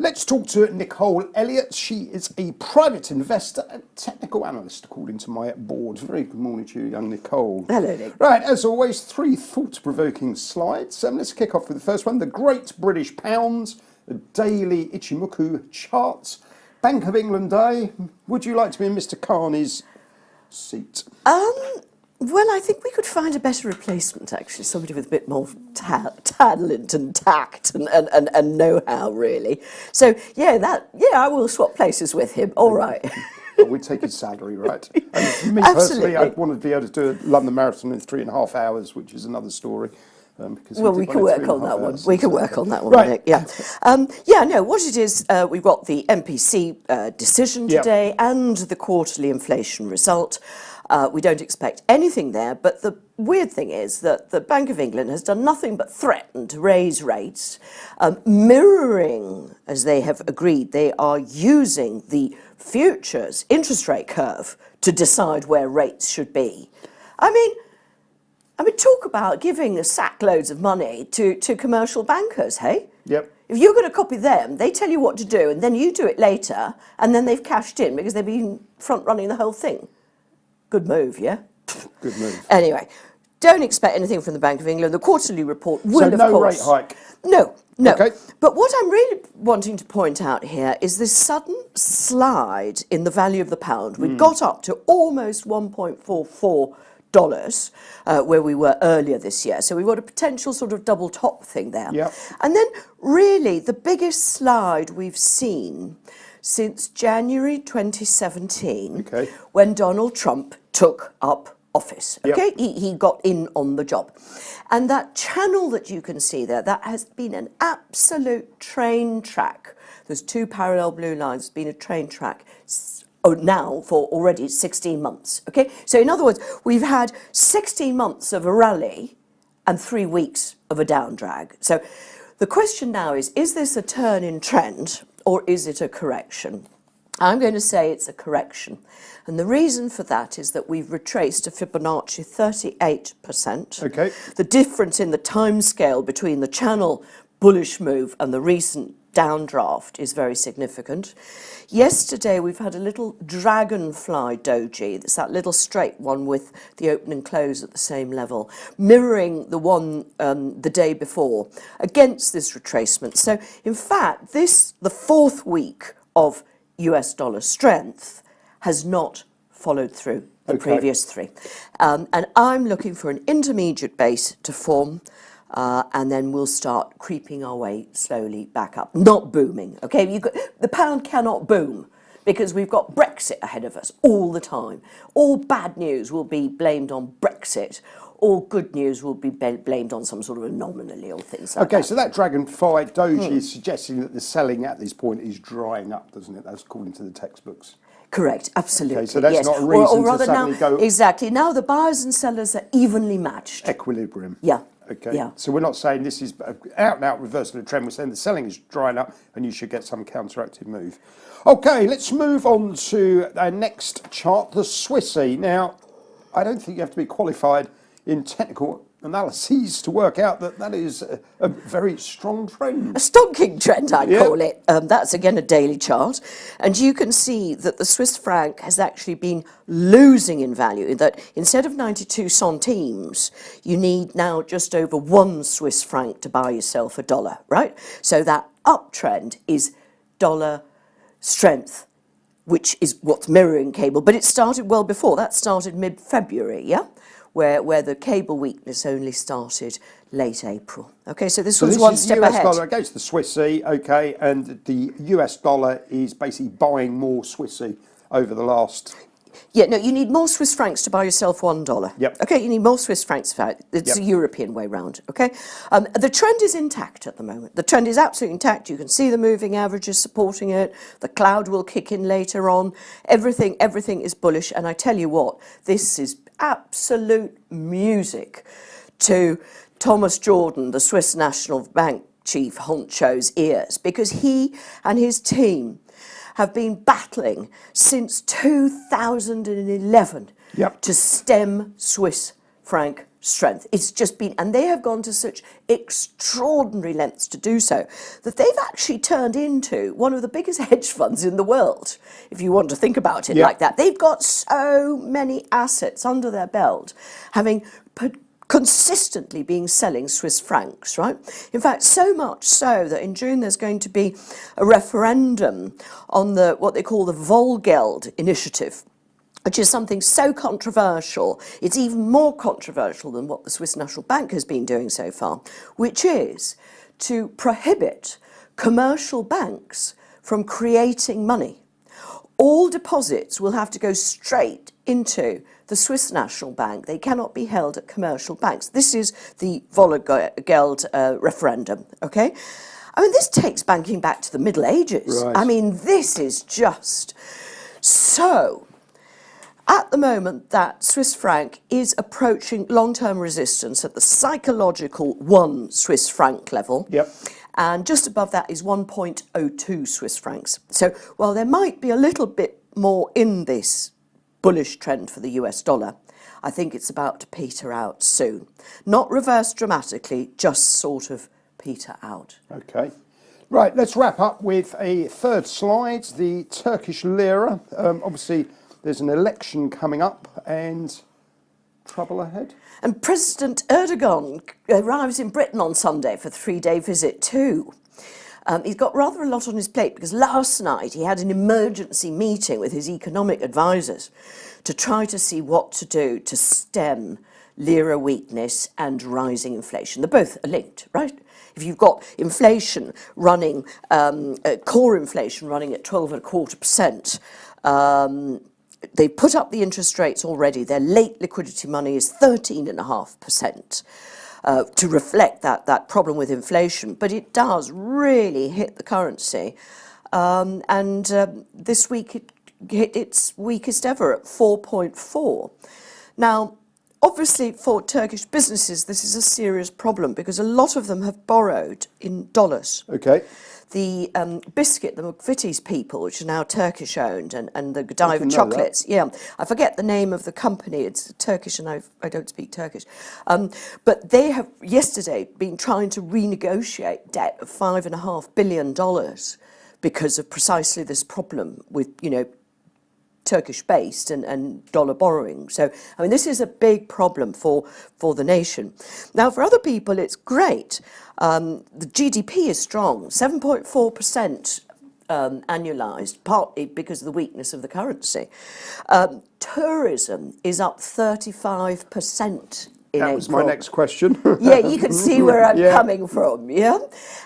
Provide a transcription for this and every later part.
Let's talk to Nicole Elliott. She is a private investor and technical analyst, according to my board. Very good morning to you, young Nicole. Hello, Nick. Right, as always, 3 thought-provoking slides. Let's kick off with the first one. The Great British Pound, the daily Ichimoku charts. Bank of England Day. Would you like to be in Mr. Carney's seat? Well, I think we could find a better replacement, actually, somebody with a bit more talent and tact and know-how, really. So, I will swap places with him. All right. But we take his salary, right? And for me personally, I want to be able to do a London Marathon in 3.5 hours, which is another story. Well, we can work on that one. We can work on that one, right? Nick. Yeah. What it is, we've got the MPC decision today and the quarterly inflation result. We don't expect anything there, but the weird thing is that the Bank of England has done nothing but threaten to raise rates, mirroring, as they have agreed, they are using the futures interest rate curve to decide where rates should be. I mean, talk about giving sackloads of money to commercial bankers, hey? Yep. If you're going to copy them, they tell you what to do, and then you do it later, and then they've cashed in because they've been front-running the whole thing. Good move, yeah? Good move. Anyway, don't expect anything from the Bank of England. The quarterly report will, of course... So no rate hike? No. Okay. But what I'm really wanting to point out here is this sudden slide in the value of the pound. We got up to almost $1.44, where we were earlier this year. So we've got a potential sort of double top thing there. Yep. And then really the biggest slide we've seen since January 2017, when Donald Trump took up office. Okay, he got in on the job. And that channel that you can see there, that has been an absolute train track. There's 2 parallel blue lines, it's been a train track now for already 16 months. Okay, so in other words, we've had 16 months of a rally and 3 weeks of a down drag. So the question now is this a turn in trend or is it a correction? I'm going to say it's a correction. And the reason for that is that we've retraced a Fibonacci 38%. Okay. The difference in the time scale between the channel bullish move and the recent downdraft is very significant. Yesterday we've had a little dragonfly doji, that's that little straight one with the open and close at the same level, mirroring the one the day before against this retracement. So in fact, the 4th week of US dollar strength has not followed through the previous 3. And I'm looking for an intermediate base to form. And then we'll start creeping our way slowly back up. Not booming, okay? The pound cannot boom because we've got Brexit ahead of us all the time. All bad news will be blamed on Brexit. All good news will be blamed on some sort of anomaly or things like that. Okay, so that dragonfly doji is suggesting that the selling at this point is drying up, doesn't it? That's according to the textbooks. Correct, absolutely. Okay, so that's not a reason to suddenly go... Exactly. Now the buyers and sellers are evenly matched. Equilibrium. Yeah. Okay, yeah. So we're not saying this is out-and-out reversal of the trend. We're saying the selling is drying up and you should get some counteractive move. Okay, let's move on to our next chart, the Swissy. Now, I don't think you have to be qualified in technical analyses to work out that that is a very strong trend. A stonking trend, I call it. That's again a daily chart. And you can see that the Swiss franc has actually been losing in value, that instead of 92 centimes, you need now just over 1 Swiss franc to buy yourself $1, right? So that uptrend is dollar strength, which is what's mirroring cable. But it started well before. That started mid-February, yeah? Where the cable weakness only started late April. Okay, so this was one step ahead. US dollar against the Swissy, okay, and the US dollar is basically buying more Swissy over the last... Yeah, no, you need more Swiss francs to buy yourself $1. Yep. Okay, you need more Swiss francs for it. It's a European way round, okay? The trend is intact at the moment. The trend is absolutely intact. You can see the moving averages supporting it. The cloud will kick in later on. Everything is bullish. And I tell you what, this is absolute music to Thomas Jordan, the Swiss National Bank chief honcho's ears, because he and his team have been battling since 2011 to stem Swiss franc strength. It's just been, and they have gone to such extraordinary lengths to do so, that they've actually turned into one of the biggest hedge funds in the world, if you want to think about it like that. They've got so many assets under their belt, having consistently being selling Swiss francs, right? In fact, so much so that in June there's going to be a referendum on what they call the Vollgeld initiative, which is something so controversial, it's even more controversial than what the Swiss National Bank has been doing so far, which is to prohibit commercial banks from creating money. All deposits will have to go straight into the Swiss National Bank. They cannot be held at commercial banks. This is the Vollgeld referendum, okay? I mean, this takes banking back to the Middle Ages. Right. I mean, this is just so. At the moment, that Swiss franc is approaching long-term resistance at the psychological 1 Swiss franc level. Yep. And just above that is 1.02 Swiss francs. So while there might be a little bit more in this bullish trend for the US dollar, I think it's about to peter out soon. Not reverse dramatically, just sort of peter out. Okay. Right, let's wrap up with a third slide, the Turkish lira. Obviously, there's an election coming up and trouble ahead. And President Erdogan arrives in Britain on Sunday for a 3-day visit too. He's got rather a lot on his plate because last night he had an emergency meeting with his economic advisors to try to see what to do to stem lira weakness and rising inflation. They're both linked, right? If you've got inflation running, core inflation running at 12.25%, they put up the interest rates already. Their late liquidity money is 13.5%. To reflect that problem with inflation, but it does really hit the currency. This week it hit its weakest ever at 4.4. Now, obviously for Turkish businesses, this is a serious problem because a lot of them have borrowed in dollars. Okay. The biscuit, the McVitie's people, which are now Turkish owned, and the Godiva chocolates. Yeah, I forget the name of the company. It's Turkish, and I don't speak Turkish. But they have yesterday been trying to renegotiate debt of $5.5 billion because of precisely this problem with, Turkish-based and dollar borrowing. So, I mean, this is a big problem for the nation. Now, for other people, it's great. The GDP is strong, 7.4% annualised, partly because of the weakness of the currency. Tourism is up 35% in April. That was my next question. Yeah, you can see where I'm coming from, yeah?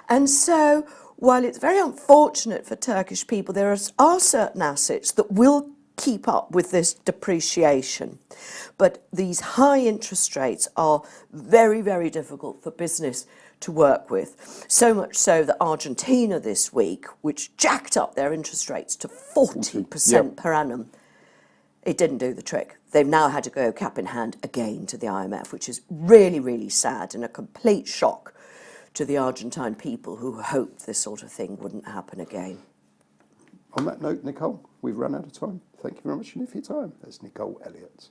And so, while it's very unfortunate for Turkish people, there are certain assets that will keep up with this depreciation. But these high interest rates are very, very difficult for business to work with. So much so that Argentina this week, which jacked up their interest rates to 40% per annum, it didn't do the trick. They've now had to go cap in hand again to the IMF, which is really, really sad and a complete shock to the Argentine people who hoped this sort of thing wouldn't happen again. On that note, Nicole, we've run out of time. Thank you very much for your time. That's Nicole Elliott.